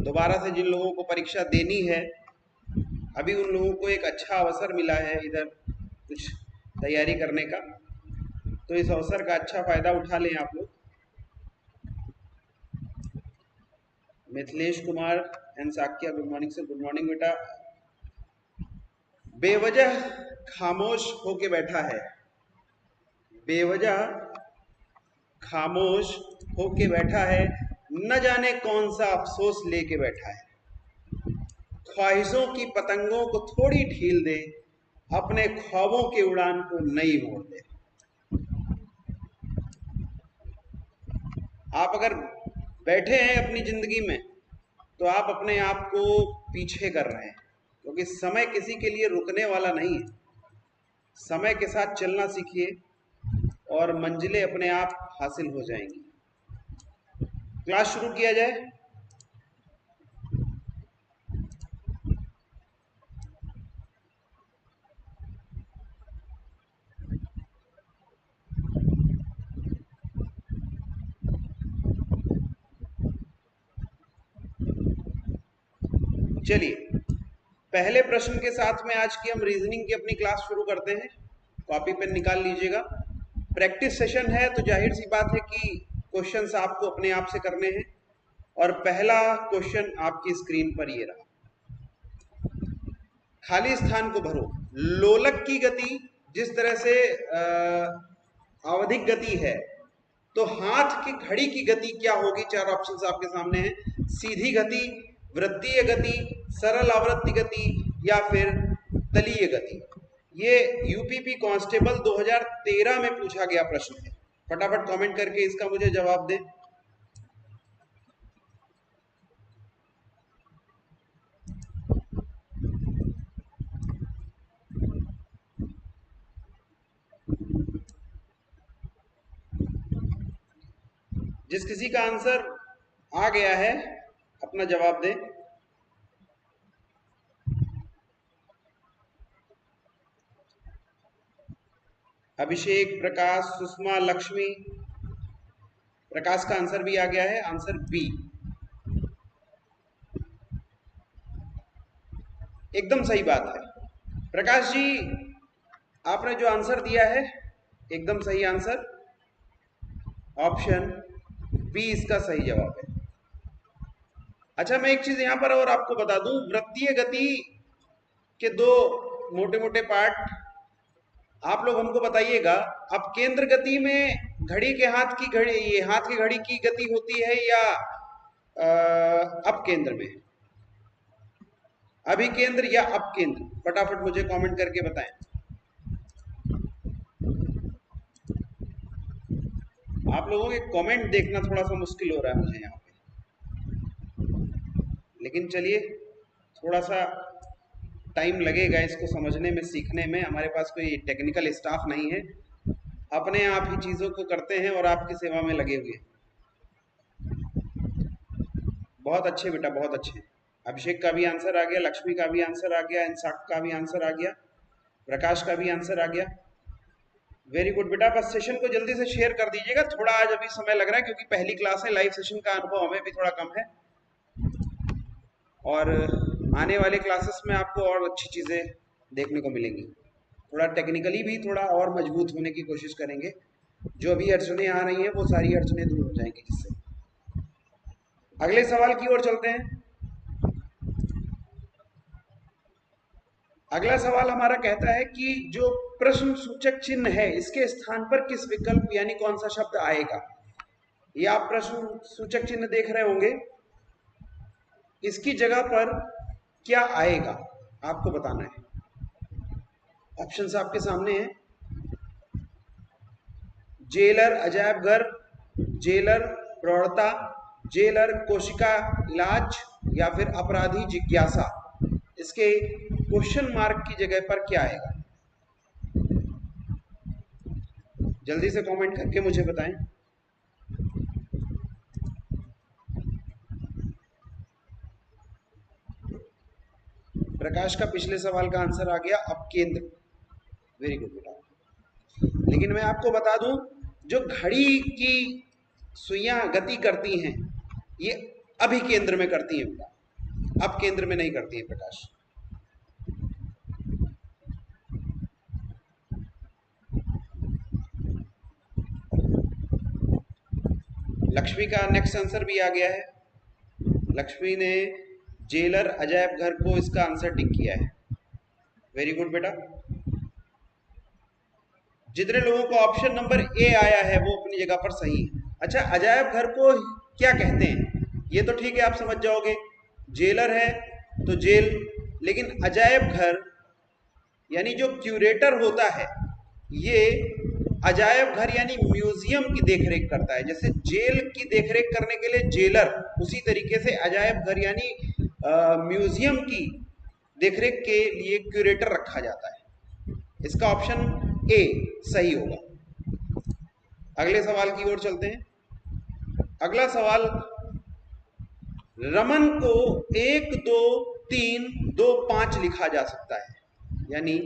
दोबारा से जिन लोगों को परीक्षा देनी है, अभी उन लोगों को एक अच्छा अवसर मिला है इधर कुछ तैयारी करने का, तो इस अवसर का अच्छा फायदा उठा लें आप लोग। Mithilesh Kumar and Sakya, good morning sir. Good morning बेटा। बेवजह खामोश होके बैठा है, बेवजह खामोश होके बैठा है, न जाने कौन सा अफसोस लेके बैठा है। ख्वाहिशों की पतंगों को थोड़ी ढील दे, अपने ख्वाबों के उड़ान को नई मोड़ दे। आप अगर बैठे हैं अपनी जिंदगी में, तो आप अपने आप को पीछे कर रहे हैं, क्योंकि समय किसी के लिए रुकने वाला नहीं है। समय के साथ चलना सीखिए और मंजिलें अपने आप हासिल हो जाएंगी। क्लास शुरू किया जाए। चलिए, पहले प्रश्न के साथ में आज की हम रीजनिंग की अपनी क्लास शुरू करते हैं। कॉपी पेन निकाल लीजिएगा। प्रैक्टिस सेशन है, तो जाहिर सी बात है कि क्वेश्चंस आपको अपने आप से करने हैं। और पहला क्वेश्चन आपकी स्क्रीन पर ये रहा। खाली स्थान को भरो। लोलक की गति जिस तरह से आवधिक गति है, तो हाथ की घड़ी की गति क्या होगी? चार ऑप्शंस आपके सामने हैं। सीधी गति, वृत्तीय गति, सरल आवृत्ति गति या फिर तलीय गति। ये यूपीपी कांस्टेबल 2013 में पूछा गया प्रश्न है। फटाफट कमेंट करके इसका मुझे जवाब दें। जिस किसी का आंसर आ गया है अपना जवाब दें। अभिषेक, प्रकाश, सुषमा, लक्ष्मी। प्रकाश का आंसर भी आ गया है, आंसर बी। एकदम सही बात है प्रकाश जी, आपने जो आंसर दिया है एकदम सही आंसर। ऑप्शन बी इसका सही जवाब है। अच्छा, मैं एक चीज यहां पर और आपको बता दूं, वृत्तीय गति के दो मोटे मोटे पार्ट आप लोग हमको बताइएगा। अब केंद्र गति में घड़ी के हाथ की घड़ी, ये हाथ की घड़ी की गति होती है या अप केंद्र में? अभी केंद्र या अप केंद्र? फटाफट मुझे कमेंट करके बताएं। आप लोगों के कमेंट देखना थोड़ा सा मुश्किल हो रहा है मुझे यहाँ पे, लेकिन चलिए, थोड़ा सा टाइम लगेगा इसको समझने में, सीखने में। हमारे पास कोई टेक्निकल स्टाफ नहीं है, अपने आप ही चीज़ों को करते हैं और आपकी सेवा में लगे हुए। बहुत अच्छे बेटा, बहुत अच्छे। अभिषेक का भी आंसर आ गया, लक्ष्मी का भी आंसर आ गया, इंसाक का भी आंसर आ गया, प्रकाश का भी आंसर आ गया। वेरी गुड बेटा। बस सेशन को जल्दी से शेयर कर दीजिएगा। थोड़ा आज अभी समय लग रहा है क्योंकि पहली क्लास है, लाइव सेशन का अनुभव हमें भी थोड़ा कम है, और आने वाले क्लासेस में आपको और अच्छी चीज़ें देखने को मिलेंगी। थोड़ा टेक्निकली भी थोड़ा और मजबूत होने की कोशिश करेंगे। जो अभी अड़चने आ रही हैं वो सारी अड़चने दूर हो जाएंगी जिससे। अगले सवाल की ओर चलते हैं। अगला सवाल हमारा कहता है कि जो प्रश्न सूचक चिन्ह है, इसके स्थान पर किस विकल्प यानी कौन सा शब्द आएगा? ये आप प्रश्न सूचक चिन्ह देख रहे होंगे, इसकी जगह पर क्या आएगा आपको बताना है। ऑप्शंस आपके सामने हैं। जेलर अजायबघर, जेलर प्रौढ़ता, जेलर कोशिका इलाज या फिर अपराधी जिज्ञासा। इसके क्वेश्चन मार्क की जगह पर क्या आएगा? जल्दी से कमेंट करके मुझे बताएं। प्रकाश का पिछले सवाल का आंसर आ गया अपकेंद्र। वेरी गुड बेटा। लेकिन मैं आपको बता दूं, जो घड़ी की सुइयां गति करती हैं, ये अभी केंद्र में करती हैं बेटा, अब केंद्र में नहीं करती है प्रकाश। लक्ष्मी का नेक्स्ट आंसर भी आ गया है। लक्ष्मी ने जेलर अजायब घर को इसका आंसर टिक किया है। वेरी गुड बेटा। जितने लोगों को ऑप्शन नंबर ए आया है वो अपनी जगह पर सही है। अच्छा, अजायब घर को क्या कहते हैं ये तो ठीक है, आप समझ जाओगे। जेलर है तो जेल, लेकिन अजायब घर यानी जो क्यूरेटर होता है ये अजायब घर यानी म्यूजियम की देखरेख करता है। जैसे जेल की देखरेख करने के लिए जेलर, उसी तरीके से अजायब घर यानी म्यूजियम की देखरेख के लिए क्यूरेटर रखा जाता है। इसका ऑप्शन ए सही होगा। अगले सवाल की ओर चलते हैं। अगला सवाल, रमन को 1 2 3 2 5 लिखा जा सकता है, यानी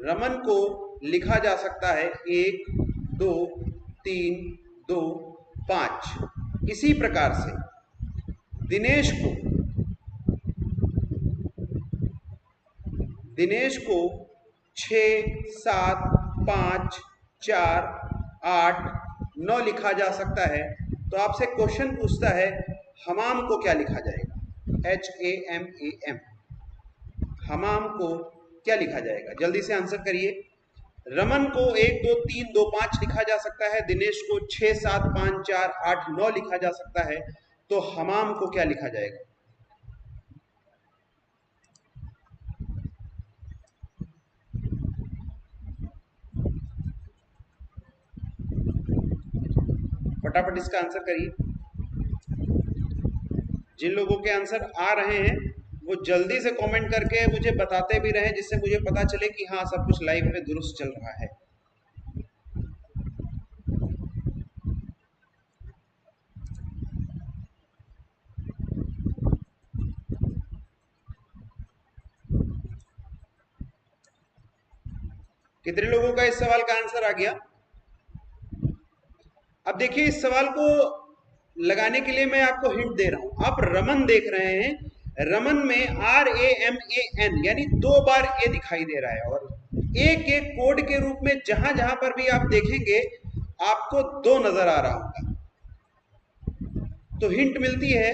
रमन को लिखा जा सकता है 1 2 3 2 5। इसी प्रकार से दिनेश को 6 7 5 4 8 9 लिखा जा सकता है। तो आपसे क्वेश्चन पूछता है हमाम को क्या लिखा जाएगा, HAMAM, हमाम को क्या लिखा जाएगा? जल्दी से आंसर करिए। रमन को 1 2 3 2 5 लिखा जा सकता है, दिनेश को 6 7 5 4 8 9 लिखा जा सकता है, तो हमाम को क्या लिखा जाएगा? फटाफट इसका आंसर करिए। जिन लोगों के आंसर आ रहे हैं वो जल्दी से कमेंट करके मुझे बताते भी रहें, जिससे मुझे पता चले कि हाँ सब कुछ लाइव में दुरुस्त चल रहा है। कितने लोगों का इस सवाल का आंसर आ गया? अब देखिए, इस सवाल को लगाने के लिए मैं आपको हिंट दे रहा हूं। आप रमन देख रहे हैं, रमन में RAMAN यानी 2 बार ए दिखाई दे रहा है, और ए के कोड के रूप में जहां जहां पर भी आप देखेंगे आपको 2 नजर आ रहा होगा। तो हिंट मिलती है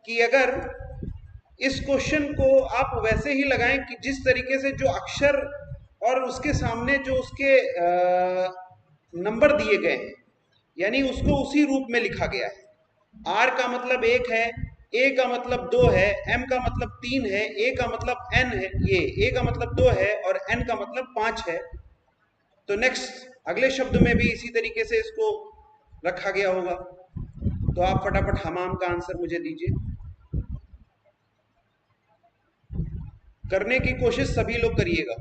कि अगर इस क्वेश्चन को आप वैसे ही लगाएं कि जिस तरीके से जो अक्षर और उसके सामने जो उसके नंबर दिए गए हैं, यानी उसको उसी रूप में लिखा गया है। R का मतलब 1 है, A का मतलब 2 है, M का मतलब 3 है, A का मतलब N है, ये A का मतलब 2 है और N का मतलब 5 है। तो नेक्स्ट अगले शब्द में भी इसी तरीके से इसको रखा गया होगा। तो आप फटाफट हमाम का आंसर मुझे दीजिए। करने की कोशिश सभी लोग करिएगा।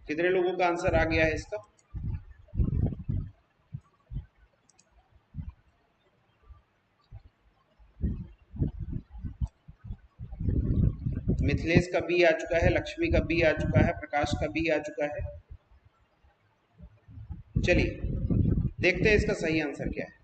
कितने लोगों का आंसर आ गया है इसका? मिथिलेश का बी आ चुका है, लक्ष्मी का बी आ चुका है, प्रकाश का बी आ चुका है। चलिए देखते हैं इसका सही आंसर क्या है।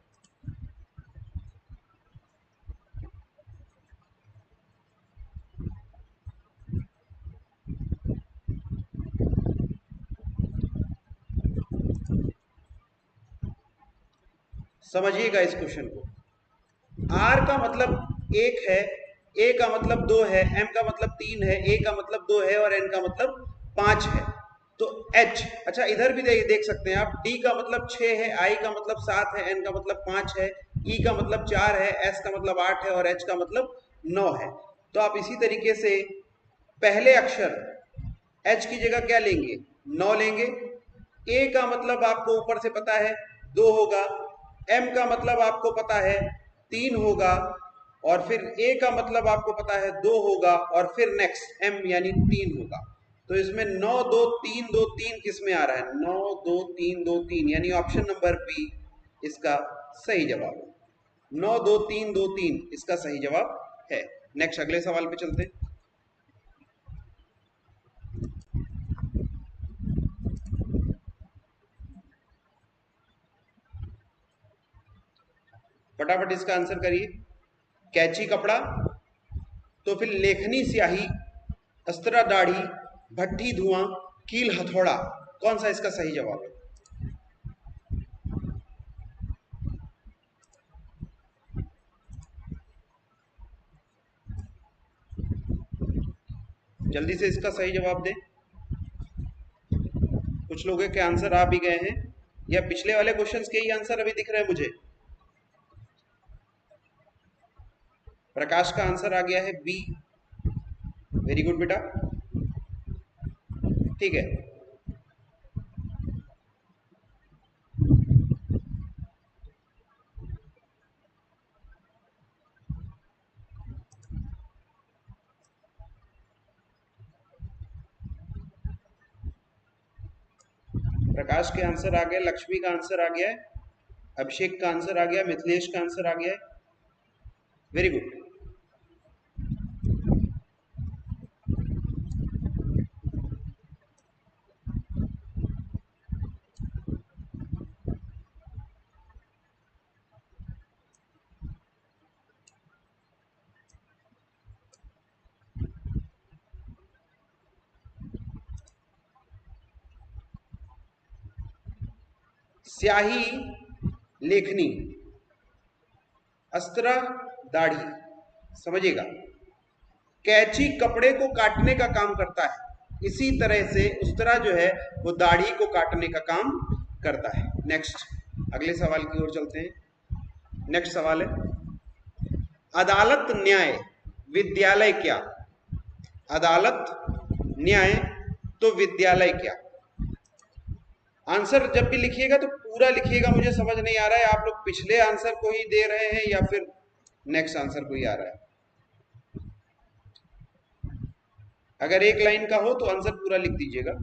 समझिएगा इस क्वेश्चन को। R का मतलब 1 है, A का मतलब 2 है, M का मतलब 3 है, A का मतलब 2 है और N का मतलब 5 है। तो H, अच्छा इधर भी देख सकते हैं आप, D का मतलब 6 है, I का मतलब 7 है, N का मतलब 5 है, E का मतलब 4 है, S का मतलब 8 है और H का मतलब 9 है। तो आप इसी तरीके से पहले अक्षर H की जगह क्या लेंगे? 9 लेंगे। A का मतलब आपको ऊपर से पता है 2 होगा, M का मतलब आपको पता है 3 होगा, और फिर A का मतलब आपको पता है 2 होगा, और फिर नेक्स्ट M यानी 3 होगा। तो इसमें 9 2 3 2 3 किस में आ रहा है? 9 2 3 2 3 यानी ऑप्शन नंबर बी इसका सही जवाब है। 92323 इसका सही जवाब है। नेक्स्ट अगले सवाल पे चलते हैं। फटाफट इसका आंसर करिए। कैंची कपड़ा, तो फिर लेखनी स्याही, अस्त्रा दाढ़ी, भट्ठी धुआं, कील हथौड़ा, कौन सा इसका सही जवाब है? जल्दी से इसका सही जवाब दें। कुछ लोगों के आंसर आ भी गए हैं, या पिछले वाले क्वेश्चंस के ही आंसर अभी दिख रहे हैं मुझे। प्रकाश का आंसर आ गया है बी। वेरी गुड बेटा, ठीक है। प्रकाश के आंसर आ गए, लक्ष्मी का आंसर आ गया है, अभिषेक का आंसर आ गया, मिथिलेश का आंसर आ गया है। Very good. स्याही लेखनी, अस्त्र दाढ़ी, समझिएगा। कैंची कपड़े को काटने का काम करता है, इसी तरह से उस्तरा जो है वो दाढ़ी को काटने का काम करता है। नेक्स्ट अगले सवाल की ओर चलते हैं। नेक्स्ट सवाल है, अदालत न्याय विद्यालय क्या? अदालत न्याय तो विद्यालय क्या? आंसर जब भी लिखिएगा तो पूरा लिखिएगा, मुझे समझ नहीं आ रहा है आप लोग पिछले आंसर को ही दे रहे हैं या फिर नेक्स्ट आंसर को ही आ रहा है। अगर एक लाइन का हो तो आंसर पूरा लिख दीजिएगा।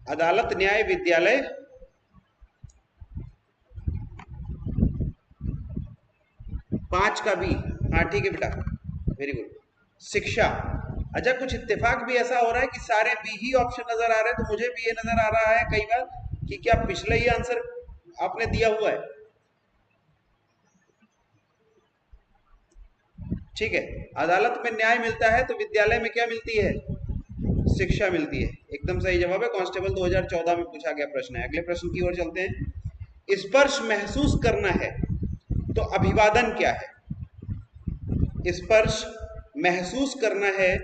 अदालत न्याय विद्यालय, पांच का बी। हाँ ठीक है बेटा, वेरी गुड। शिक्षा, अच्छा कुछ इत्तेफाक भी ऐसा हो रहा है कि सारे बी ही ऑप्शन नजर आ रहे हैं, तो मुझे भी ये नजर आ रहा है कई बार कि क्या पिछले ही आंसर आपने दिया हुआ है। ठीक है, अदालत में न्याय मिलता है तो विद्यालय में क्या मिलती है? शिक्षा मिलती है। एकदम सही जवाब है, कांस्टेबल 2014 में पूछा गया प्रश्न है। अगले प्रश्न की ओर चलते हैं। स्पर्श महसूस करना है तो अभिवादन क्या है? स्पर्श महसूस करना है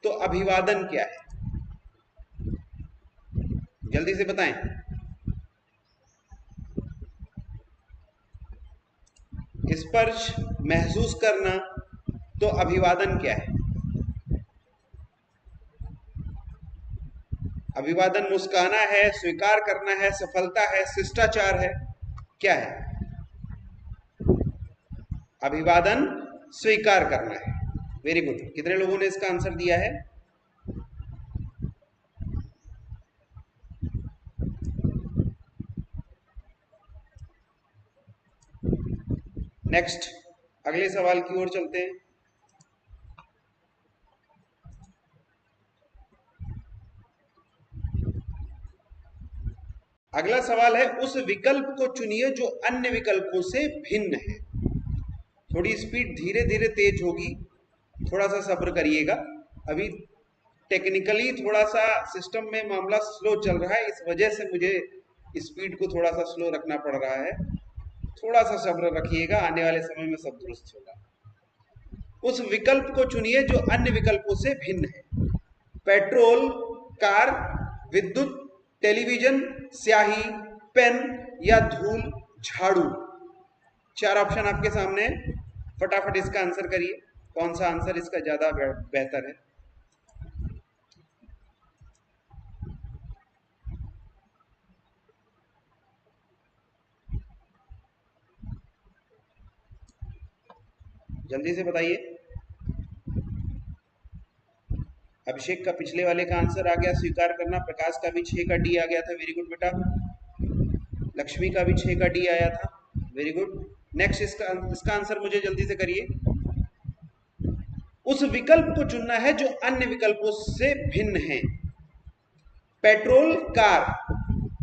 तो अभिवादन क्या है? जल्दी से बताएं। स्पर्श महसूस करना तो अभिवादन क्या है? अभिवादन मुस्काना है, स्वीकार करना है, सफलता है, शिष्टाचार है, क्या है? अभिवादन स्वीकार करना है। Very good. कितने लोगों ने इसका आंसर दिया है? नेक्स्ट अगले सवाल की ओर चलते हैं। अगला सवाल है, उस विकल्प को चुनिए जो अन्य विकल्पों से भिन्न है। थोड़ी स्पीड धीरे धीरे तेज होगी, थोड़ा सा सब्र करिएगा। अभी टेक्निकली थोड़ा सा सिस्टम में मामला स्लो चल रहा है, इस वजह से मुझे स्पीड को थोड़ा सा स्लो रखना पड़ रहा है। थोड़ा सा सब्र रखिएगा, आने वाले समय में सब दुरुस्त होगा। उस विकल्प को चुनिए जो अन्य विकल्पों से भिन्न है। पेट्रोल, कार, विद्युत, टेलीविजन, स्याही, पेन या धूल, झाड़ू। चार ऑप्शन आपके सामने है, फटाफट इसका आंसर करिए। कौन सा आंसर इसका ज्यादा बेहतर है? जल्दी से बताइए। अभिषेक का पिछले वाले का आंसर आ गया, स्वीकार करना। प्रकाश का भी 6 का डी आ गया था, वेरी गुड बेटा। लक्ष्मी का भी 6 का डी आया था, वेरी गुड। नेक्स्ट इसका आंसर मुझे जल्दी से करिए। उस विकल्प को चुनना है जो अन्य विकल्पों से भिन्न है। पेट्रोल, कार,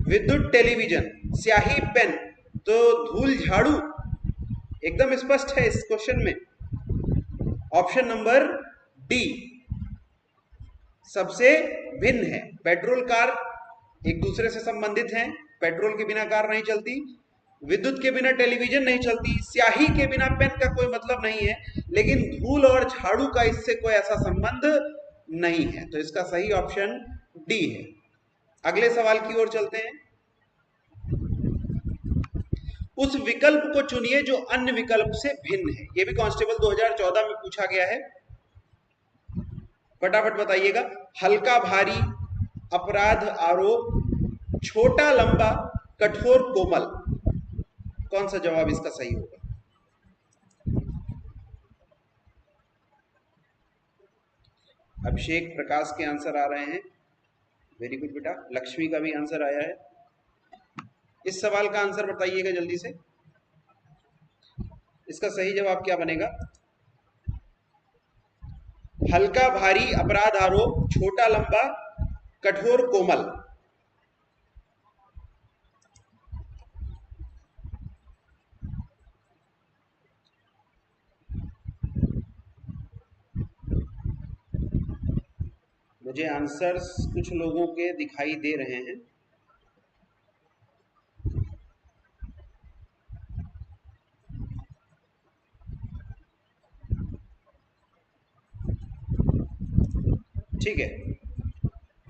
विद्युत टेलीविजन, स्याही पेन, तो धूल झाड़ू। एकदम स्पष्ट है इस क्वेश्चन में। ऑप्शन नंबर डी सबसे भिन्न है। पेट्रोल, कार एक दूसरे से संबंधित हैं। पेट्रोल के बिना कार नहीं चलती, विद्युत के बिना टेलीविजन नहीं चलती, स्याही के बिना पेन का कोई मतलब नहीं है, लेकिन धूल और झाड़ू का इससे कोई ऐसा संबंध नहीं है। तो इसका सही ऑप्शन डी है। अगले सवाल की ओर चलते हैं। उस विकल्प को चुनिए जो अन्य विकल्प से भिन्न है। यह भी कांस्टेबल 2014 में पूछा गया है, फटाफट बताइएगा। हल्का भारी, अपराध आरोप, छोटा लंबा, कठोर कोमल, कौन सा जवाब इसका सही होगा? अभिषेक, प्रकाश के आंसर आ रहे हैं, वेरी गुड बेटा। लक्ष्मी का भी आंसर आया है। इस सवाल का आंसर बताइएगा जल्दी से। इसका सही जवाब क्या बनेगा? हल्का भारी, अपराध आरोप, छोटा लंबा, कठोर कोमल। मुझे आंसर्स कुछ लोगों के दिखाई दे रहे हैं। ठीक है,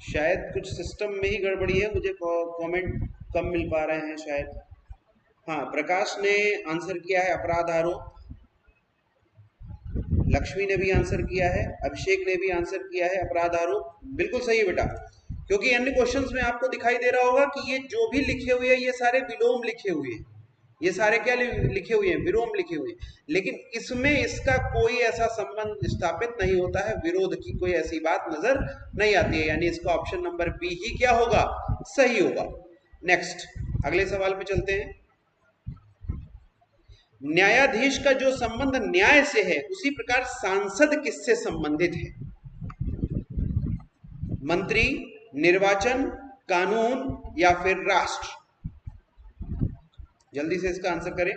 शायद कुछ सिस्टम में ही गड़बड़ी है, मुझे कमेंट कम मिल पा रहे हैं शायद। हाँ, प्रकाश ने आंसर किया है अपराध आरोप, लक्ष्मी ने भी आंसर किया है, अभिषेक ने भी आंसर किया है अपराध आरोप। बिल्कुल सही है बेटा, क्योंकि अन्य क्वेश्चंस में आपको दिखाई दे रहा होगा कि ये जो भी लिखे हुए हैं ये सारे विलोम लिखे हुए हैं। ये सारे क्या लिखे हुए हैं? विलोम लिखे हुए हैं। लेकिन इसमें इसका कोई ऐसा संबंध स्थापित नहीं होता है, विरोध की कोई ऐसी बात नजर नहीं आती है। यानी इसका ऑप्शन नंबर बी ही क्या होगा? सही होगा। नेक्स्ट, अगले सवाल पे चलते हैं। न्यायाधीश का जो संबंध न्याय से है, उसी प्रकार सांसद किससे संबंधित है? मंत्री, निर्वाचन, कानून या फिर राष्ट्र? जल्दी से इसका आंसर करें।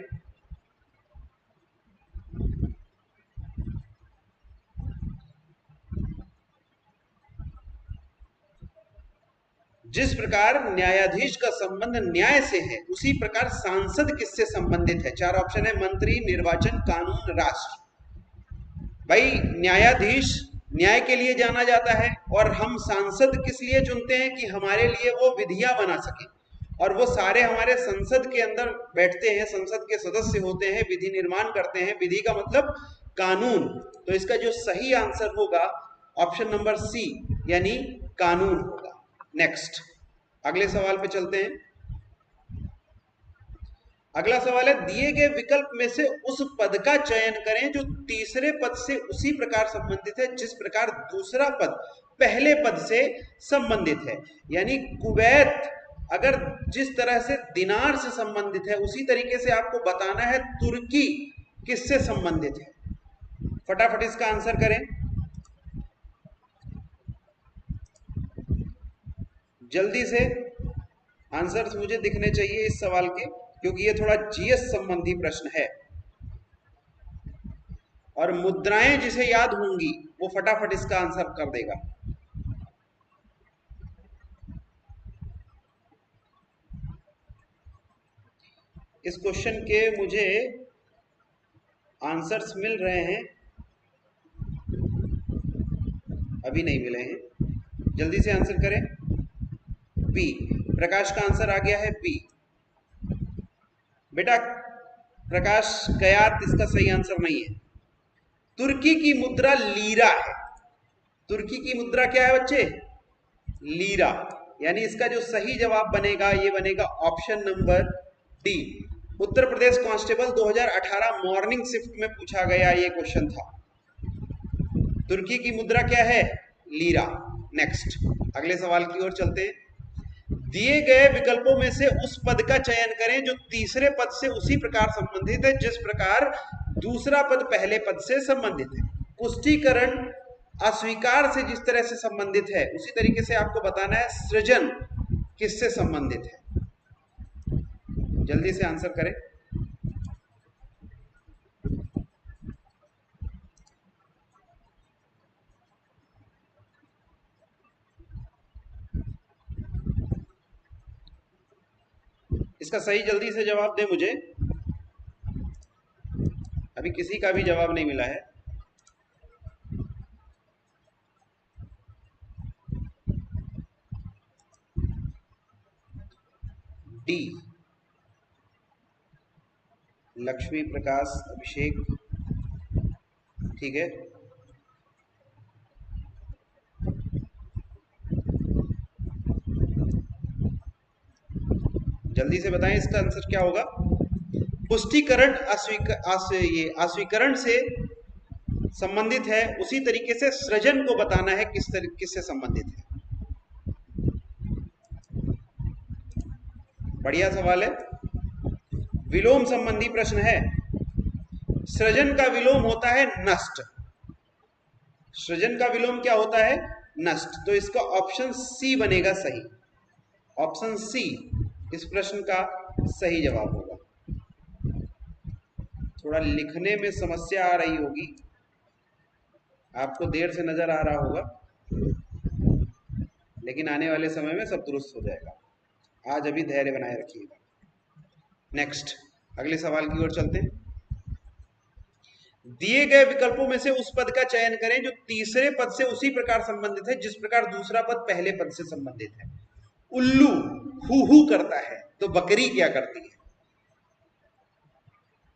जिस प्रकार न्यायाधीश का संबंध न्याय से है, उसी प्रकार सांसद किससे संबंधित है? 4 ऑप्शन है, मंत्री, निर्वाचन, कानून, राष्ट्र। भाई, न्यायाधीश न्याय के लिए जाना जाता है, और हम सांसद किस लिए चुनते हैं? कि हमारे लिए वो विधियां बना सके, और वो सारे हमारे संसद के अंदर बैठते हैं, संसद के सदस्य होते हैं, विधि निर्माण करते हैं। विधि का मतलब कानून। तो इसका जो सही आंसर होगा ऑप्शन नंबर सी, यानी कानून होगा। नेक्स्ट, अगले सवाल पे चलते हैं। अगला सवाल है, दिए गए विकल्प में से उस पद का चयन करें जो तीसरे पद से उसी प्रकार संबंधित है जिस प्रकार दूसरा पद पहले पद से संबंधित है। यानी कुवैत अगर जिस तरह से दिनार से संबंधित है, उसी तरीके से आपको बताना है तुर्की किससे संबंधित है। फटाफट इसका आंसर करें। जल्दी से आंसर्स मुझे दिखने चाहिए इस सवाल के, क्योंकि ये थोड़ा जीएस संबंधी प्रश्न है, और मुद्राएं जिसे याद होंगी वो फटाफट इसका आंसर कर देगा। इस क्वेश्चन के मुझे आंसर्स मिल रहे हैं, अभी नहीं मिले हैं। जल्दी से आंसर करें। बी, प्रकाश का आंसर आ गया है बी। बेटा प्रकाश कयात इसका सही आंसर नहीं है। तुर्की की मुद्रा लीरा है। तुर्की की मुद्रा क्या है बच्चे? लीरा। यानी इसका जो सही जवाब बनेगा ये बनेगा option number D, Uttar Pradesh constable 2018 morning shift में पूछा गया ये क्वेश्चन था। तुर्की की मुद्रा क्या है? लीरा। नेक्स्ट, अगले सवाल की ओर चलते हैं। दिए गए विकल्पों में से उस पद का चयन करें जो तीसरे पद से उसी प्रकार संबंधित है जिस प्रकार दूसरा पद पहले पद से संबंधित है। पुष्टिकरण अस्वीकार से जिस तरह से संबंधित है उसी तरीके से आपको बताना है सृजन किससे संबंधित है। जल्दी से आंसर करें। इसका सही जल्दी से जवाब दे मुझे। अभी किसी का भी जवाब नहीं मिला है। डी, लक्ष्मी प्रकाश अभिषेक। ठीक है, जल्दी से बताएं इसका आंसर क्या होगा। पुष्टिकरण अस्वीकरण से संबंधित है, उसी तरीके से सृजन को बताना है किससे संबंधित है। बढ़िया सवाल है, विलोम संबंधी प्रश्न है। सृजन का विलोम होता है नष्ट। सृजन का विलोम क्या होता है? नष्ट। तो इसका ऑप्शन सी बनेगा सही। ऑप्शन सी इस प्रश्न का सही जवाब होगा। थोड़ा लिखने में समस्या आ रही होगी, आपको देर से नजर आ रहा होगा, लेकिन आने वाले समय में सब दुरुस्त हो जाएगा। आज अभी धैर्य बनाए रखिएगा। नेक्स्ट, अगले सवाल की ओर चलते हैं। दिए गए विकल्पों में से उस पद का चयन करें जो तीसरे पद से उसी प्रकार संबंधित है जिस प्रकार दूसरा पद पहले पद से संबंधित है। उल्लू हु करता है तो बकरी क्या करती है?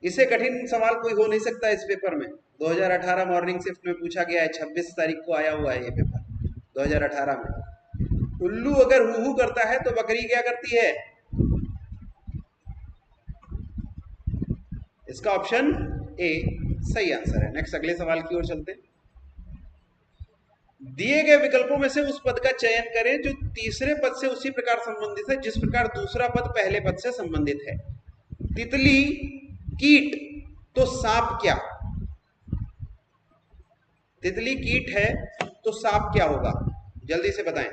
इसे कठिन सवाल कोई हो नहीं सकता इस पेपर में। 2018 मॉर्निंग शिफ्ट में पूछा गया है, 26 तारीख को आया हुआ है ये पेपर 2018 में। उल्लू अगर हु करता है तो बकरी क्या करती है? इसका ऑप्शन ए सही आंसर है। नेक्स्ट, अगले सवाल की ओर चलते हैं। दिए गए विकल्पों में से उस पद का चयन करें जो तीसरे पद से उसी प्रकार संबंधित है जिस प्रकार दूसरा पद पहले पद से संबंधित है। तितली, कीट तो सांप क्या? तितली कीट है तो सांप क्या होगा? जल्दी से बताएं।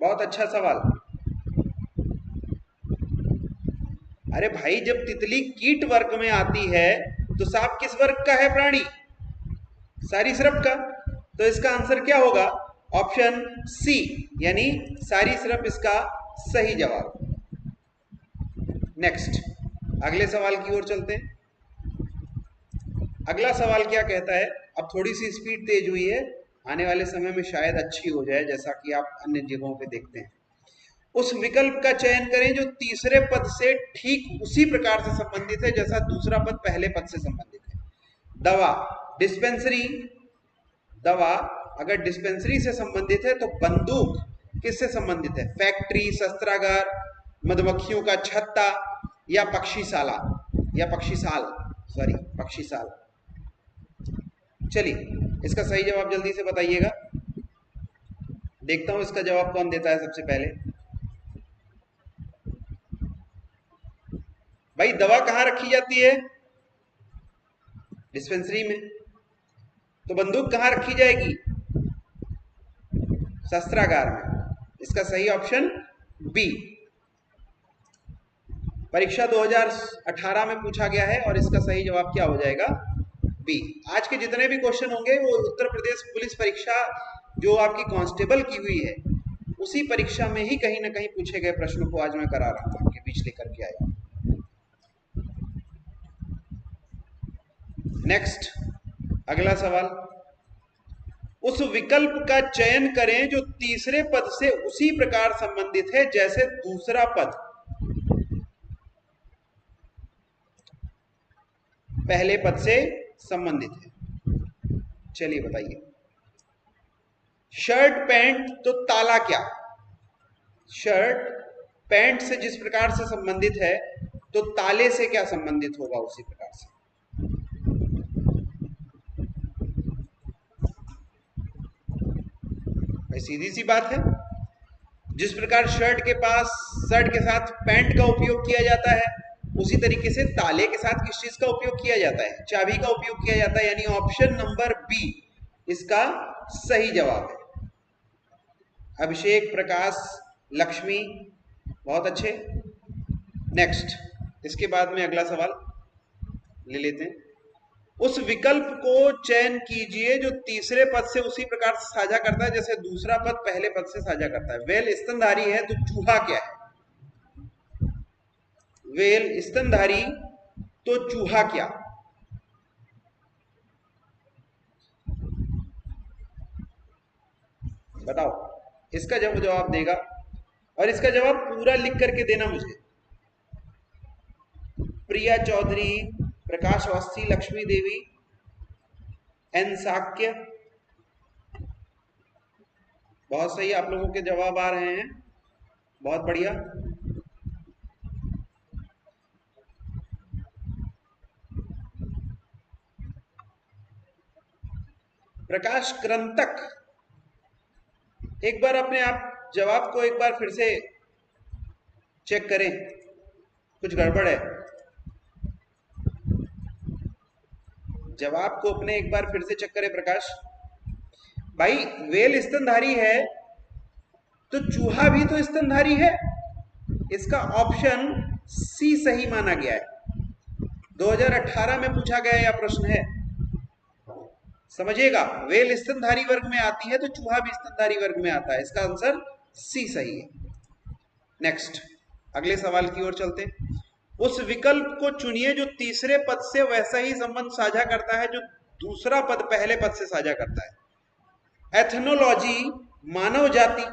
बहुत अच्छा सवाल। अरे भाई, जब तितली कीट वर्ग में आती है तो सांप किस वर्ग का है प्राणी? सरीसृप का। तो इसका आंसर क्या होगा? ऑप्शन सी, यानी सरीसृप इसका सही जवाब। नेक्स्ट, अगले सवाल की ओर चलते हैं। अगला सवाल क्या कहता है? अब थोड़ी सी स्पीड तेज हुई है, आने वाले समय में शायद अच्छी हो जाए जैसा कि आप अन्य जगहों पे देखते हैं। उस विकल्प का चयन करें जो तीसरे पद से ठीक उसी प्रकार से संबंधित है जैसा दूसरा पद पहले पद से संबंधित है। दवा, डिस्पेंसरी। दवा अगर डिस्पेंसरी से संबंधित है तो बंदूक किससे संबंधित है? फैक्ट्री, शस्त्रागार, मधुमक्खियों का छत्ता या पक्षीशाला या पक्षीशाल, सॉरी पक्षीशाल। चलिए, इसका सही जवाब जल्दी से बताइएगा। देखता हूं इसका जवाब कौन देता है सबसे पहले। भाई, दवा कहां रखी जाती है? डिस्पेंसरी में। तो बंदूक कहां रखी जाएगी? शस्त्रागार में। इसका सही ऑप्शन बी। परीक्षा 2018 में पूछा गया है और इसका सही जवाब क्या हो जाएगा? बी। आज के जितने भी क्वेश्चन होंगे वो उत्तर प्रदेश पुलिस परीक्षा जो आपकी कांस्टेबल की हुई है उसी परीक्षा में ही कहीं ना कहीं पूछे गए प्रश्नों को आज मैं करा रहा हूं, आपके बीच लेकर के आया। नेक्स्ट, अगला सवाल। उस विकल्प का चयन करें जो तीसरे पद से उसी प्रकार संबंधित है जैसे दूसरा पद। पहले पद से संबंधित है। चलिए बताइए। शर्ट पैंट तो ताला क्या? शर्ट पैंट से जिस प्रकार से संबंधित है तो ताले से क्या संबंधित होगा उसी प्रकार से। भाई सीधी सी बात है, जिस प्रकार शर्ट के साथ पैंट का उपयोग किया जाता है, उसी तरीके से ताले के साथ किस चीज का उपयोग किया जाता है? चाबी का उपयोग किया जाता है। यानी ऑप्शन नंबर बी इसका सही जवाब है। अभिषेक, प्रकाश, लक्ष्मी, बहुत अच्छे। नेक्स्ट, इसके बाद में अगला सवाल ले लेते हैं। उस विकल्प को चयन कीजिए जो तीसरे पद से उसी प्रकार से साझा करता है जैसे दूसरा पद पहले पद से साझा करता है। वेल स्तनधारी है तो चूहा क्या है? वेल स्तनधारी तो चूहा क्या? बताओ। इसका जब जवाब देगा, और इसका जवाब पूरा लिख करके देना मुझे। प्रिया चौधरी, प्रकाश अवस्थी, लक्ष्मी देवी, एन साक्य, बहुत सही, आप लोगों के जवाब आ रहे हैं, बहुत बढ़िया। प्रकाश कृंतक, एक बार अपने आप जवाब को एक बार फिर से चेक करें, कुछ गड़बड़ है। जवाब को अपने एक बार फिर से चेक करें प्रकाश भाई। वेल स्तनधारी है तो चूहा भी तो स्तनधारी है। इसका ऑप्शन सी सही माना गया है। 2018 में पूछा गया यह प्रश्न है, समझिएगा। वेल स्तनधारी वर्ग में आती है तो चूहा भी स्तनधारी वर्ग में आता है। इसका आंसर सी सही है। नेक्स्ट, अगले सवाल की ओर चलते हैं। उस विकल्प को चुनिए जो तीसरे पद से वैसा ही संबंध साझा करता है जो दूसरा पद पहले पद से साझा करता है। एथनोलॉजी मानव जाति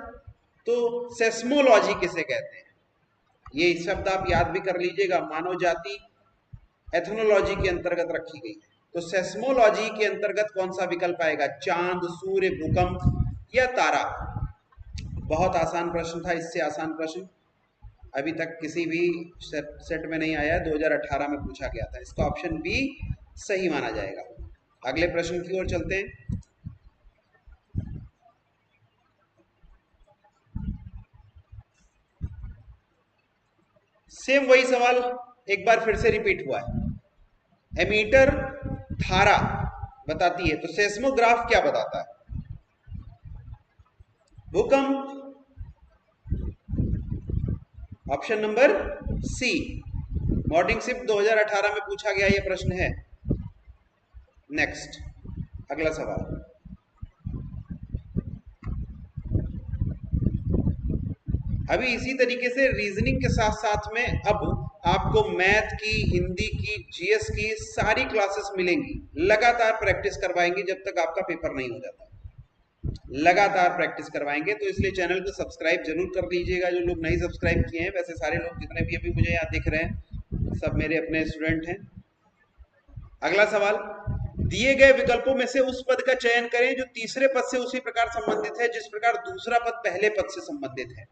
तो सेस्मोलॉजी किसे कहते हैं? ये शब्द आप याद भी कर लीजिएगा। मानव जाति एथनोलॉजी के अंतर्गत रखी गई है, तो सेस्मोलॉजी के अंतर्गत कौन सा विकल्प आएगा? चांद, सूर्य, भूकंप या तारा? बहुत आसान प्रश्न था, इससे आसान प्रश्न अभी तक किसी भी सेट में नहीं आया। 2018 में पूछा गया था। इसका ऑप्शन बी सही माना जाएगा। अगले प्रश्न की ओर चलते हैं। सेम वही सवाल एक बार फिर से रिपीट हुआ है। एमीटर धारा बताती है तो सेस्मोग्राफ क्या बताता है? भूकंप, option number C. Morning shift 2018 में पूछा गया यह प्रश्न है। नेक्स्ट, अगला सवाल। अभी इसी तरीके से रीजनिंग के साथ साथ में अब आपको मैथ की, हिंदी की, जीएस की सारी क्लासेस मिलेंगी। लगातार प्रैक्टिस करवाएंगे जब तक आपका पेपर नहीं हो जाता। लगातार प्रैक्टिस करवाएंगे, तो इसलिए चैनल को सब्सक्राइब जरूर कर लीजिएगा जो लोग नहीं सब्सक्राइब किए हैं। वैसे सारे लोग जितने भी अभी मुझे यहाँ दिख रहे हैं सब मेरे अपने स्टूडेंट हैं। अगला सवाल, दिए गए विकल्पों में से उस पद का चयन करें जो तीसरे पद से उसी प्रकार संबंधित है जिस प्रकार दूसरा पद पहले पद से संबंधित है।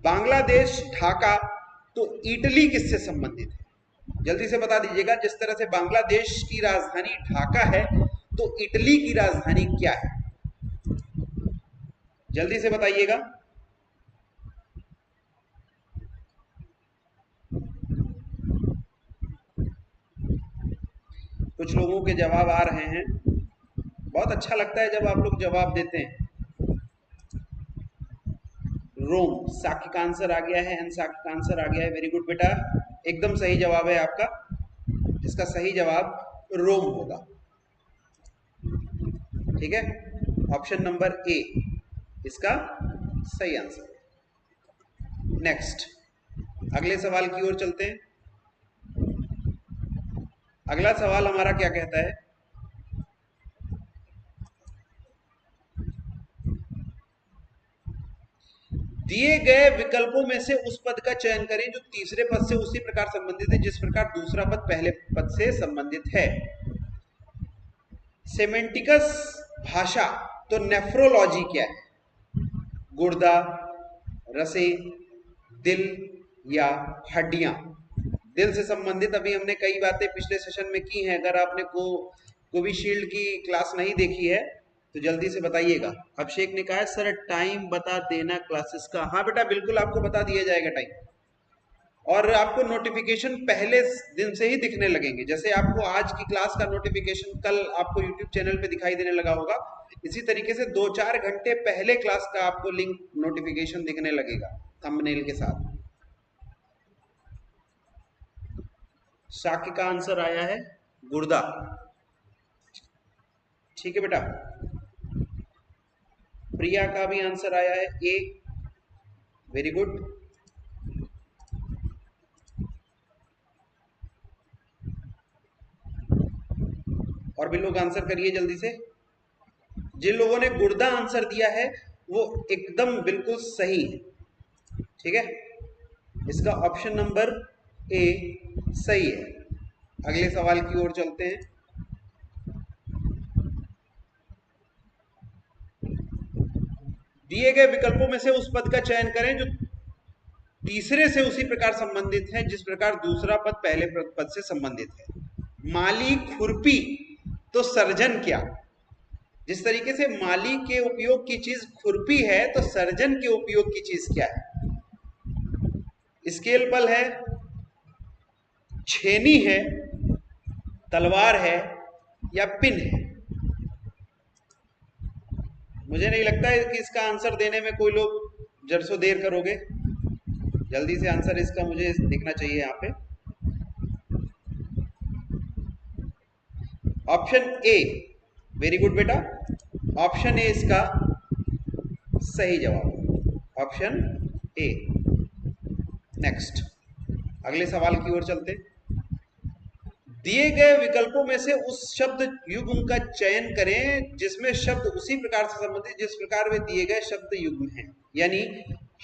बांग्लादेश, ढाका तो इटली किससे संबंधित है? जल्दी से बता दीजिएगा। जिस तरह से बांग्लादेश की राजधानी ढाका है तो इटली की राजधानी क्या है? जल्दी से बताइएगा। कुछ लोगों के जवाब आ रहे हैं, बहुत अच्छा लगता है जब आप लोग जवाब देते हैं। रोम, साकी का आंसर आ गया है, एन साकी का आंसर आ गया है। वेरी गुड बेटा, एकदम सही जवाब है आपका। इसका सही जवाब रोम होगा। ठीक है, ऑप्शन नंबर ए इसका सही आंसर है। नेक्स्ट, अगले सवाल की ओर चलते हैं। अगला सवाल हमारा क्या कहता है? दिए गए विकल्पों में से उस पद का चयन करें जो तीसरे पद से उसी प्रकार संबंधित है जिस प्रकार दूसरा पद पहले पद से संबंधित है। सेमेंटिकस भाषा, तो नेफ्रोलॉजी क्या है? गुर्दा, रसे, दिल या हड्डियां? दिल से संबंधित अभी हमने कई बातें पिछले सेशन में की हैं। अगर आपने कोविशील्ड की क्लास नहीं देखी है तो जल्दी से बताइएगा। अभिषेक ने कहा है सर टाइम बता देना क्लासेस का। हाँ बेटा, बिल्कुल आपको बता दिया जाएगा टाइम, और आपको नोटिफिकेशन पहले दिन से ही दिखने लगेंगे। जैसे आपको आज की क्लास का नोटिफिकेशन कल आपको यूट्यूब चैनल पे दिखाई देने लगा होगा, इसी तरीके से 2-4 घंटे पहले क्लास का आपको लिंक नोटिफिकेशन दिखने लगेगा थंबनेल के साथ। शाक्य का आंसर आया है गुर्दा। ठीक है बेटा। प्रिया का भी आंसर आया है ए, वेरी गुड। और भी लोग आंसर करिए जल्दी से। जिन लोगों ने गुर्दा आंसर दिया है वो एकदम बिल्कुल सही है। ठीक है, इसका ऑप्शन नंबर ए सही है। अगले सवाल की ओर चलते हैं। दिए गए विकल्पों में से उस पद का चयन करें जो तीसरे से उसी प्रकार संबंधित है जिस प्रकार दूसरा पद पहले पद से संबंधित है। माली, खुरपी, तो सर्जन क्या? जिस तरीके से माली के उपयोग की चीज खुरपी है तो सर्जन के उपयोग की चीज क्या है? स्केल पल है, छेनी है, तलवार है या पिन है? मुझे नहीं लगता है कि इसका आंसर देने में कोई लोग जरसों देर करोगे। जल्दी से आंसर इसका मुझे दिखना चाहिए यहाँ पे। ऑप्शन ए, वेरी गुड बेटा, ऑप्शन ए इसका सही जवाब, ऑप्शन ए। नेक्स्ट, अगले सवाल की ओर चलते। दिए गए विकल्पों में से उस शब्द युग्म का चयन करें जिसमें शब्द उसी प्रकार से संबंधित जिस प्रकार वे दिए गए शब्द युग्म हैं। यानी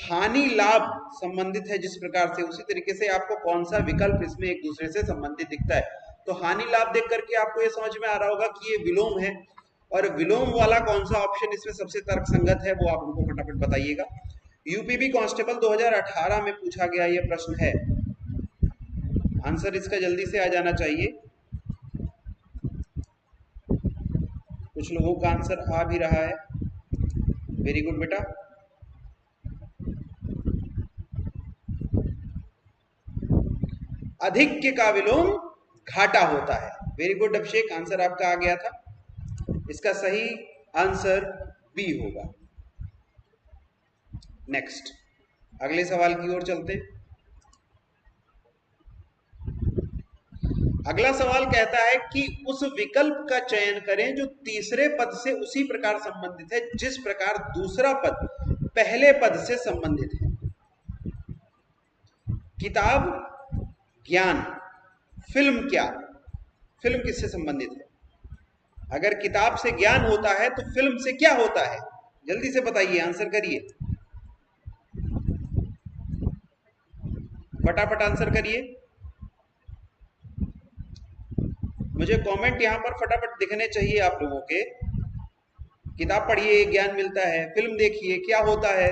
हानि लाभ संबंधित है जिस प्रकार से, उसी तरीके से आपको कौन सा विकल्प इसमें एक दूसरे से संबंधित दिखता है। तो हानि लाभ देख करके आपको ये समझ में आ रहा होगा कि ये विलोम है, और विलोम वाला कौन सा ऑप्शन इसमें सबसे तर्कसंगत है वो आप हमको फटाफट बताइएगा। यूपीबी कांस्टेबल 2018 में पूछा गया ये प्रश्न है। आंसर इसका जल्दी से आ जाना चाहिए। कुछ लोगों का आंसर आ भी रहा है, वेरी गुड बेटा। अधिक का विलोम घाटा होता है, वेरी गुड अभिषेक, आंसर आपका आ गया था। इसका सही आंसर बी होगा। नेक्स्ट, अगले सवाल की ओर चलते हैं। अगला सवाल कहता है कि उस विकल्प का चयन करें जो तीसरे पद से उसी प्रकार संबंधित है जिस प्रकार दूसरा पद पहले पद से संबंधित है। किताब, ज्ञान, फिल्म क्या? फिल्म किससे संबंधित है? अगर किताब से ज्ञान होता है तो फिल्म से क्या होता है? जल्दी से बताइए, आंसर करिए, फटाफट आंसर करिए। मुझे कमेंट यहां पर फटाफट दिखने चाहिए आप लोगों के। किताब पढ़िए, ज्ञान मिलता है, फिल्म देखिए, क्या होता है?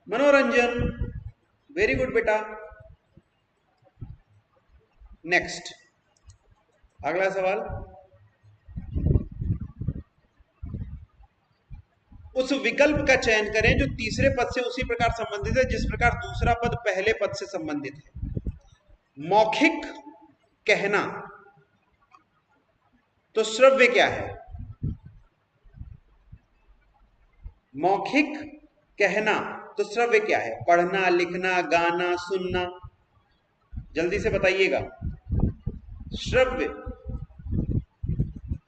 मनोरंजन, वेरी गुड बेटा। नेक्स्ट, अगला सवाल। उस विकल्प का चयन करें जो तीसरे पद से उसी प्रकार संबंधित है जिस प्रकार दूसरा पद पहले पद से संबंधित है। मौखिक कहना, तो श्रव्य क्या है? मौखिक कहना तो श्रव्य क्या है? पढ़ना, लिखना, गाना, सुनना? जल्दी से बताइएगा। श्रव्य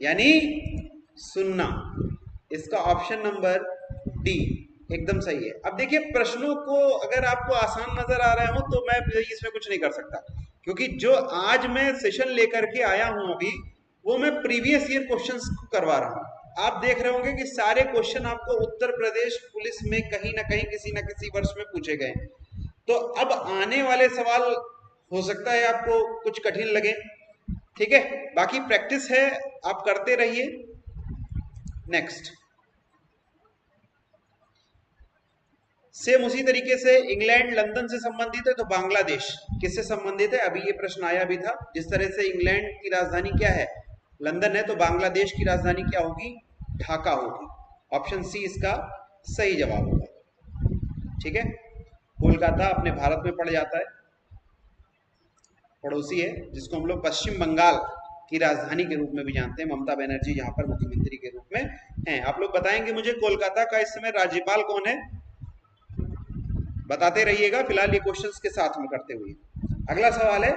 यानी सुनना, इसका ऑप्शन नंबर डी एकदम सही है। अब देखिए, प्रश्नों को अगर आपको आसान नजर आ रहे हो तो मैं इसमें कुछ नहीं कर सकता, क्योंकि जो आज मैं सेशन लेकर के आया हूं अभी वो मैं प्रीवियस ईयर क्वेश्चंस करवा रहा हूं। आप देख रहे होंगे कि सारे क्वेश्चन आपको उत्तर प्रदेश पुलिस में कहीं ना कहीं किसी ना किसी वर्ष में पूछे गए। तो अब आने वाले सवाल हो सकता है आपको कुछ कठिन लगे, ठीक है, बाकी प्रैक्टिस है, आप करते रहिए। नेक्स्ट, सेम उसी तरीके से इंग्लैंड लंदन से संबंधित है तो बांग्लादेश किससे संबंधित है? अभी ये प्रश्न आया भी था। जिस तरह से इंग्लैंड की राजधानी क्या है? लंदन है, तो बांग्लादेश की राजधानी क्या होगी? ढाका होगी। ऑप्शन सी इसका सही जवाब होगा, ठीक है। कोलकाता अपने भारत में पड़ जाता है, पड़ोसी है, जिसको हम लोग पश्चिम बंगाल की राजधानी के रूप में भी जानते हैं। ममता बनर्जी यहाँ पर मुख्यमंत्री के रूप में हैं। आप लोग बताएंगे मुझे कोलकाता का इस समय राज्यपाल कौन है? बताते रहिएगा, फिलहाल ये क्वेश्चंस के साथ में करते हुए। अगला सवाल है,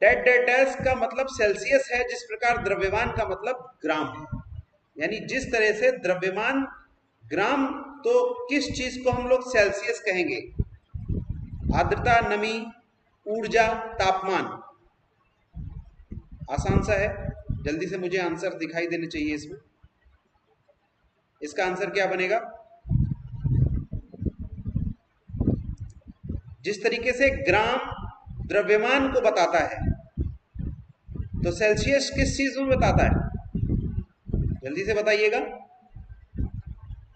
डेट डेट डैश का मतलब सेल्सियस है, जिस प्रकार द्रव्यमान का मतलब ग्राम है। यानी जिस तरह से द्रव्यमान ग्राम, तो किस चीज को हम लोग सेल्सियस कहेंगे? आर्द्रता, नमी, ऊर्जा, तापमान। आसान सा है, जल्दी से मुझे आंसर दिखाई देने चाहिए इसमें। इसका आंसर क्या बनेगा? जिस तरीके से ग्राम द्रव्यमान को बताता है, तो सेल्सियस किस चीज में बताता है? जल्दी से बताइएगा।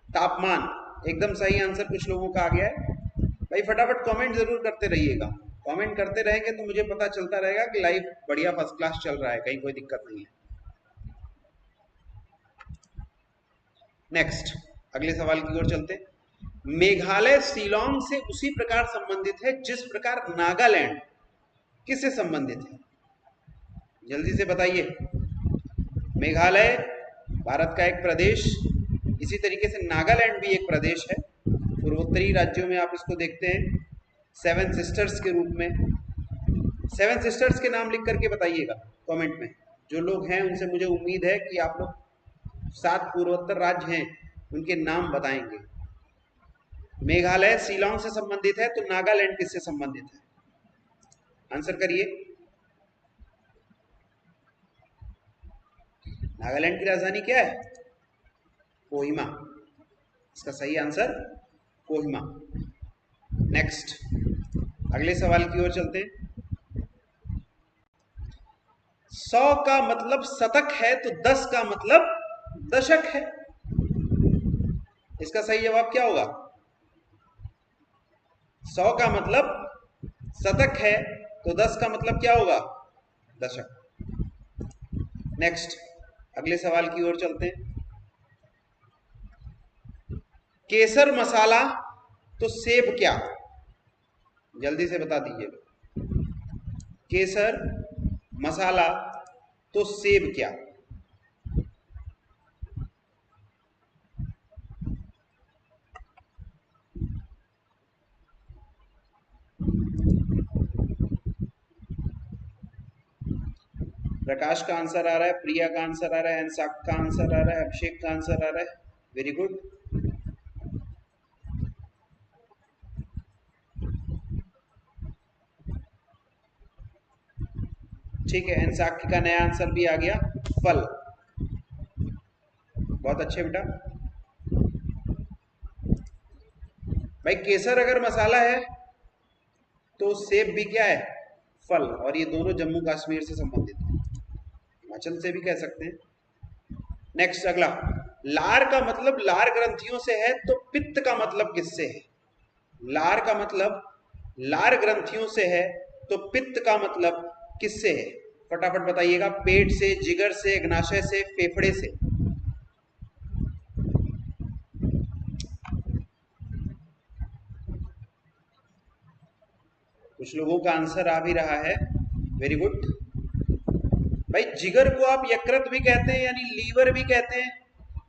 तापमान, एकदम सही आंसर कुछ लोगों का आ गया है। भाई फटाफट कमेंट जरूर करते रहिएगा, कमेंट करते रहेंगे तो मुझे पता चलता रहेगा कि लाइव बढ़िया फर्स्ट क्लास चल रहा है, कहीं कोई दिक्कत नहीं है। नेक्स्ट, अगले सवाल की ओर चलते। मेघालय शिलोंग से उसी प्रकार संबंधित है जिस प्रकार नागालैंड किससे संबंधित है? जल्दी से बताइए। मेघालय भारत का एक प्रदेश, इसी तरीके से नागालैंड भी एक प्रदेश है। पूर्वोत्तरी राज्यों में आप इसको देखते हैं सेवन सिस्टर्स के रूप में। सेवन सिस्टर्स के नाम लिख करके बताइएगा कमेंट में। जो लोग हैं उनसे मुझे उम्मीद है कि आप लोग 7 पूर्वोत्तर राज्य हैं उनके नाम बताएंगे। मेघालय शिलोंग से संबंधित है, तो नागालैंड किससे संबंधित है? आंसर करिए। नागालैंड की राजधानी क्या है? कोहिमा। इसका सही आंसर कोहिमा। नेक्स्ट, अगले सवाल की ओर चलते हैं। 100 का मतलब शतक है, तो 10 का मतलब दशक है। इसका सही जवाब क्या होगा? 100 का मतलब शतक है, तो 10 का मतलब क्या होगा? दशक। नेक्स्ट, अगले सवाल की ओर चलते हैं। केसर मसाला तो सेब क्या? जल्दी से बता दीजिए। केसर मसाला तो सेब क्या? प्रकाश का आंसर आ रहा है, प्रिया का आंसर आ रहा है, अंशाक का आंसर आ रहा है, अभिषेक का आंसर आ रहा है। Very good. ठीक है, अंशाक का नया आंसर भी आ गया, फल। बहुत अच्छे बेटा। भाई केसर अगर मसाला है तो सेब भी क्या है? फल। और ये दोनों जम्मू कश्मीर से संबंधित है, हिमाचल से भी कह सकते हैं। नेक्स्ट, अगला, लार का मतलब लार ग्रंथियों से है, तो पित्त का मतलब किससे है? लार का मतलब लार ग्रंथियों से है, तो पित्त का मतलब किससे है? फटाफट बताइएगा। पेट से, जिगर से, अग्नाशय से, फेफड़े से? कुछ लोगों का आंसर आ भी रहा है, वेरी गुड। भाई जिगर को आप यकृत भी कहते हैं, यानी लीवर भी कहते हैं,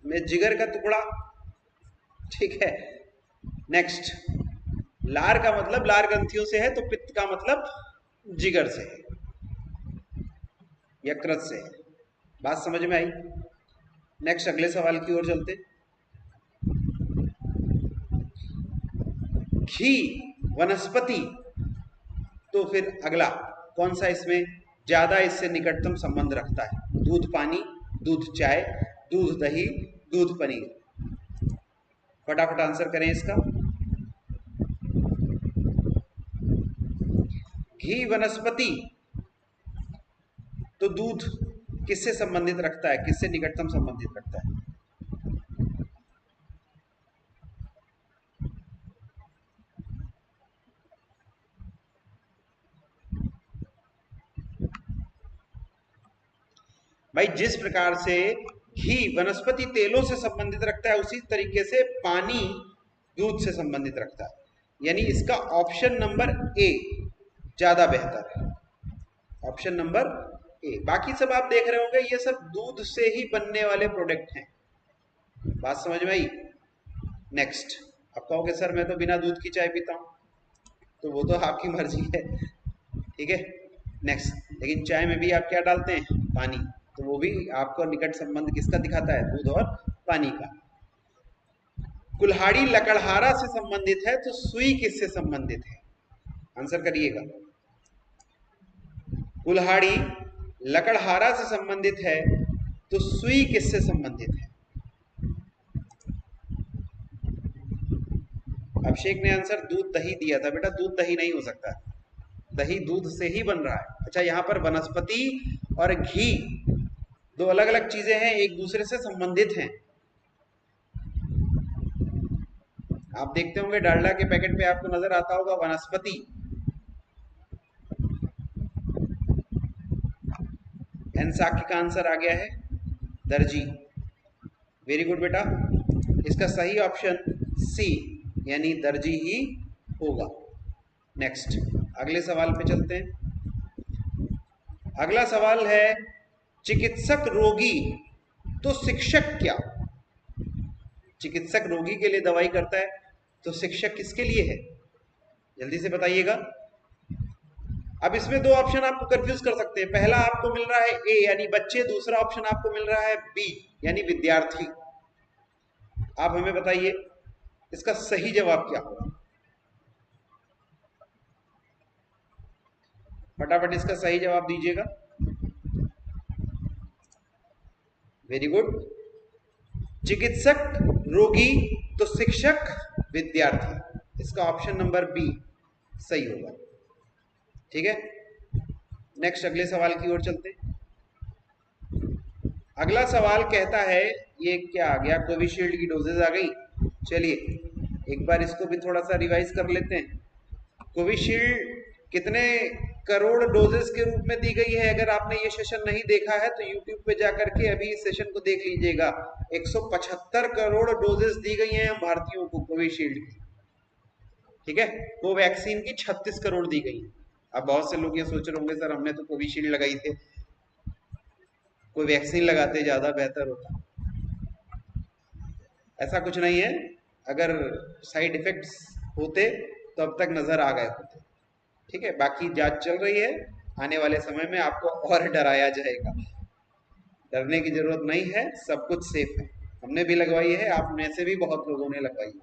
मैं जिगर का टुकड़ा, ठीक है। नेक्स्ट, लार का मतलब लार ग्रंथियों से है, तो पित्त का मतलब जिगर से है, यकृत से है। बात समझ में आई? नेक्स्ट, अगले सवाल की ओर चलते। घी वनस्पति, तो फिर अगला कौन सा इसमें ज्यादा इससे निकटतम संबंध रखता है? दूध पानी, दूध चाय, दूध दही, दूध पनीर। फटाफट आंसर करें इसका। घी वनस्पति, तो दूध किससे संबंधित रखता है, किससे निकटतम संबंधित रखता है? भाई जिस प्रकार से घी वनस्पति तेलों से संबंधित रखता है, उसी तरीके से पानी दूध से संबंधित रखता है। यानी इसका ऑप्शन नंबर ए ज्यादा बेहतर है, ऑप्शन नंबर ए। बाकी सब आप देख रहे होंगे, ये सब दूध से ही बनने वाले प्रोडक्ट हैं। बात समझ में आई? नेक्स्ट, आप कहोगे सर मैं तो बिना दूध की चाय पीता हूं, तो वो तो आपकी मर्जी है, ठीक है। नेक्स्ट, लेकिन चाय में भी आप क्या डालते हैं? पानी। तो वो भी आपको निकट संबंध किसका दिखाता है? दूध और पानी का। कुल्हाड़ी लकड़हारा से संबंधित है, तो सुई किससे संबंधित है? आंसर करिएगा। कुल्हाड़ी लकड़हारा से संबंधित है, तो सुई किससे संबंधित है? अभिषेक ने आंसर दूध दही दिया था। बेटा दूध दही नहीं हो सकता, दही दूध से ही बन रहा है। अच्छा, यहां पर वनस्पति और घी दो अलग अलग चीजें हैं, एक दूसरे से संबंधित हैं। आप देखते होंगे डालडा के पैकेट पे आपको नजर आता होगा वनस्पति। एनसाकी का आंसर आ गया है दर्जी। वेरी गुड बेटा, इसका सही ऑप्शन सी यानी दर्जी ही होगा। नेक्स्ट, अगले सवाल पे चलते हैं। अगला सवाल है, चिकित्सक रोगी तो शिक्षक क्या? चिकित्सक रोगी के लिए दवाई करता है, तो शिक्षक किसके लिए है? जल्दी से बताइएगा। अब इसमें दो ऑप्शन आपको कंफ्यूज कर सकते हैं। पहला आपको मिल रहा है ए यानी बच्चे, दूसरा ऑप्शन आपको मिल रहा है बी यानी विद्यार्थी। आप हमें बताइए इसका सही जवाब क्या होगा? फटाफट इसका सही जवाब दीजिएगा। वेरी गुड, चिकित्सक रोगी तो शिक्षक विद्यार्थी। इसका ऑप्शन नंबर बी सही होगा, ठीक है। नेक्स्ट, अगले सवाल की ओर चलते हैं। अगला सवाल कहता है, ये क्या आ गया? कोविशील्ड की डोजेज आ गई। चलिए एक बार इसको भी थोड़ा सा रिवाइज कर लेते हैं। कोविशील्ड कितने करोड़ डोजेस के रूप में दी गई है? अगर आपने ये सेशन नहीं देखा है तो YouTube पे जाकर के अभी इस सेशन को देख लीजिएगा। 175 करोड़ डोजेस दी गई हैं हम भारतीयों को कोविशील्ड की, ठीक है। कोवैक्सीन की 36 करोड़ दी गई। अब बहुत से लोग ये सोच रहे होंगे सर हमने तो कोविशील्ड लगाई थे, कोई वैक्सीन लगाते ज्यादा बेहतर होता। ऐसा कुछ नहीं है, अगर साइड इफेक्ट्स होते तो अब तक नजर आ गए होते, ठीक है। बाकी जांच चल रही है, आने वाले समय में आपको और डराया जाएगा। डरने की जरूरत नहीं है, सब कुछ सेफ है। हमने भी लगवाई है, आप में से भी बहुत लोगों ने लगवाई है।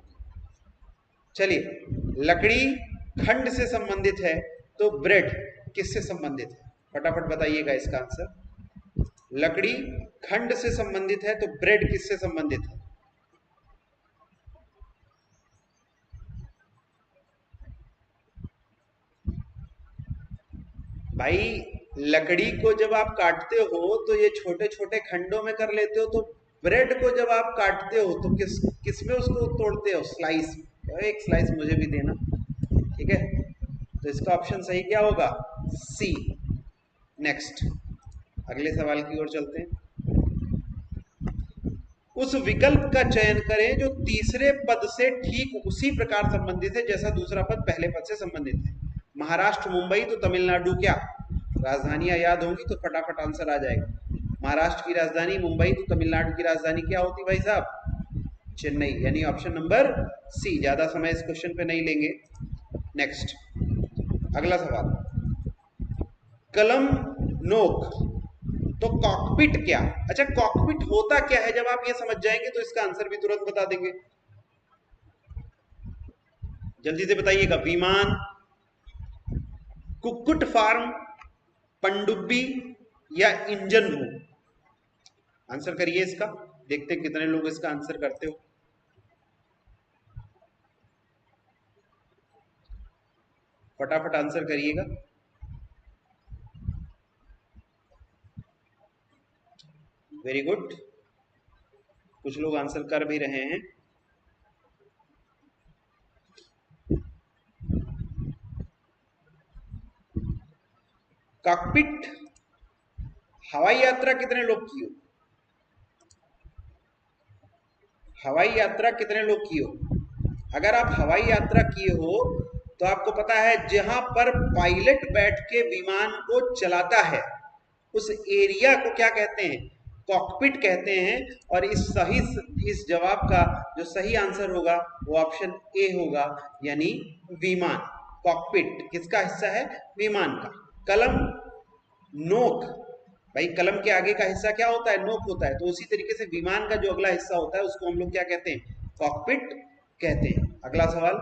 चलिए, लकड़ी खंड से संबंधित है, तो ब्रेड किससे संबंधित है? फटाफट बताइएगा इसका आंसर। लकड़ी खंड से संबंधित है, तो ब्रेड किससे संबंधित है? भाई लकड़ी को जब आप काटते हो तो ये छोटे छोटे खंडों में कर लेते हो, तो ब्रेड को जब आप काटते हो तो किस में उसको तोड़ते हो? स्लाइस। एक स्लाइस मुझे भी देना, ठीक है। तो इसका ऑप्शन सही क्या होगा? सी। नेक्स्ट, अगले सवाल की ओर चलते हैं। उस विकल्प का चयन करें जो तीसरे पद से ठीक उसी प्रकार संबंधित है जैसा दूसरा पद पहले पद से संबंधित है। महाराष्ट्र, मुंबई तो तमिलनाडु क्या? राजधानियां याद होंगी तो फटाफट आंसर आ जाएगा। महाराष्ट्र की राजधानी मुंबई, तो तमिलनाडु की राजधानी क्या होती भाई साहब? चेन्नई, यानी ऑप्शन नंबर सी। ज्यादा समय इस क्वेश्चन पे नहीं लेंगे। नेक्स्ट, अगला सवाल, कलम नोक तो कॉकपिट क्या? अच्छा, कॉकपिट होता क्या है? जब आप ये समझ जाएंगे तो इसका आंसर भी तुरंत बता देंगे। जल्दी से बताइएगा। विमान, कुक्कुट फार्म, पनडुब्बी या इंजन रूम? आंसर करिए इसका। देखते कितने लोग इसका आंसर करते हो। फटाफट आंसर करिएगा। वेरी गुड, कुछ लोग आंसर कर भी रहे हैं। कॉकपिट हवाई यात्रा कितने लोग की हो? हवाई यात्रा कितने लोग की हो? अगर आप हवाई यात्रा किए हो तो आपको पता है जहां पर पायलट बैठ के विमान को चलाता है उस एरिया को क्या कहते हैं? कॉकपिट कहते हैं। और इस जवाब का जो सही आंसर होगा वो ऑप्शन ए होगा, यानी विमान। कॉकपिट किसका हिस्सा है? विमान का। कलम, नोक, भाई कलम के आगे का हिस्सा क्या होता है? नोक होता है। तो उसी तरीके से विमान का जो अगला हिस्सा होता है उसको हम लोग क्या कहते हैं? कॉकपिट कहते हैं। अगला सवाल,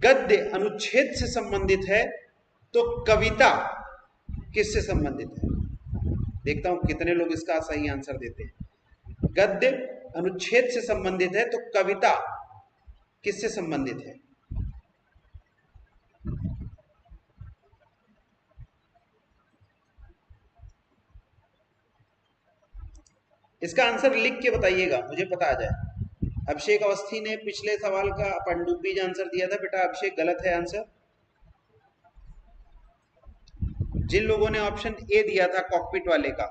गद्य अनुच्छेद से संबंधित है तो कविता किससे संबंधित है? देखता हूं कितने लोग इसका सही आंसर देते हैं। गद्य अनुच्छेद से संबंधित है तो कविता किससे संबंधित है? इसका आंसर लिख के बताइएगा, मुझे पता आ जाए। अभिषेक अवस्थी ने पिछले सवाल का पनडुब्बी आंसर दिया था। बेटा अभिषेक गलत है आंसर। जिन लोगों ने ऑप्शन ए दिया था कॉकपिट वाले का,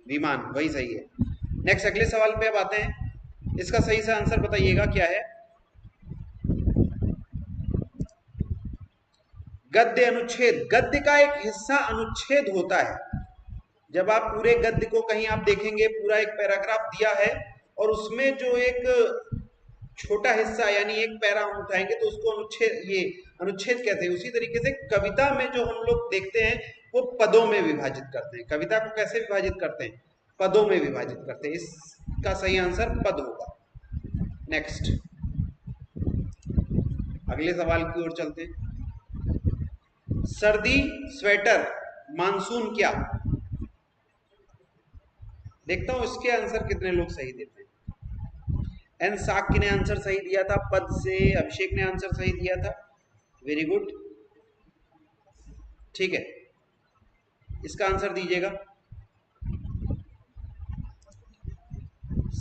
विमान, वही सही है। नेक्स्ट अगले सवाल पे अब आते हैं। इसका सही से आंसर बताइएगा क्या है। गद्य अनुच्छेद, गद्य का एक हिस्सा अनुच्छेद होता है। जब आप पूरे गद्य को कहीं आप देखेंगे, पूरा एक पैराग्राफ दिया है और उसमें जो एक छोटा हिस्सा यानी एक पैरा हम उठाएंगे तो उसको अनुच्छेद, ये अनुच्छेद कहते हैं। उसी तरीके से कविता में जो हम लोग देखते हैं वो पदों में विभाजित करते हैं। कविता को कैसे विभाजित करते हैं? पदों में विभाजित करते हैं। इसका सही आंसर पद होगा। नेक्स्ट अगले सवाल की ओर चलते हैं। सर्दी, स्वेटर, मानसून क्या? देखता हूं इसके आंसर कितने लोग सही देते हैं। एन साक्य ने आंसर सही दिया था पद से। अभिषेक ने आंसर सही दिया था। वेरी गुड, ठीक है, इसका आंसर दीजिएगा।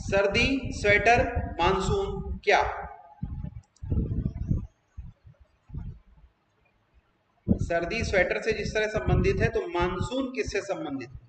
सर्दी, स्वेटर, मानसून क्या? सर्दी स्वेटर से जिस तरह संबंधित है तो मानसून किससे संबंधित है?